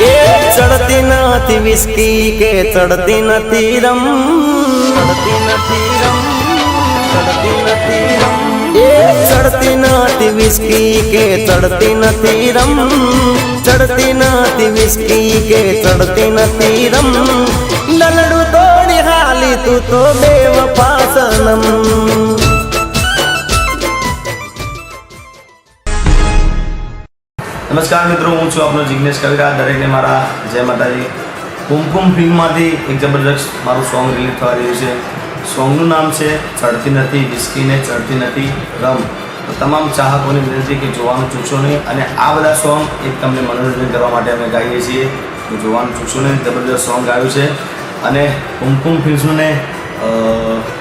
એ ચડતી નથી વિસ્કી કે ચડતી નથી રમ, ચડતી નથી રમ, ચડતી નથી રમ, એ ચડતી નથી વિસ્કી કે ચડતી નથી રમ, ચડતી નથી વિસ્કી કે ચડતી નથી રમ, લલડું તોડી હાલી તું તો બેવફા સનમ। નમસ્કાર મિત્રો, હું છું આપનો જિગ્નેશ કવિરા। દરેકને મારા જય માતાજી। કુમકુમ ફિલ્મમાંથી એક જબરદસ્ત મારું સોંગ રિલીઝ થવા રહ્યું છે। સોંગનું નામ છે ચડતી નથી વિસ્કીને ચડતી નથી રમ। તો તમામ ચાહકોની વિનંતી કે જોવાનું ચૂકશો નહીં, અને આ બધા સોંગ એક તમને મનોરંજન કરવા માટે અમે ગાઈએ છીએ, તો જોવાનું ચૂકશો નહીં। જબરદસ્ત સોંગ ગાયું છે, અને કુમકુમ ફિલ્મ્સને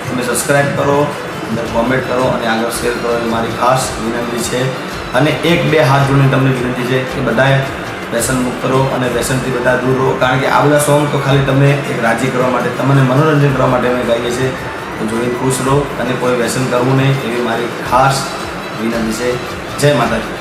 તમે સબસ્ક્રાઈબ કરો, અંદર કોમેન્ટ કરો અને આગળ શેર કરો એ મારી ખાસ વિનંતી છે। અને એક બે હાથ જોડીને તમને વિનંતી છે કે બધાએ વ્યસન મુક્ત રહો અને વ્યસનથી બધા દૂર રહો, કારણ કે આ બધા સોંગ તો ખાલી તમને એક રાજી કરવા માટે, તમને મનોરંજન કરવા માટે અમે ગાઈએ છીએ। તો જોઈને ખુશ રહો અને કોઈ વ્યસન કરવું નહીં એવી મારી ખાસ વિનંતી છે। જય માતાજી।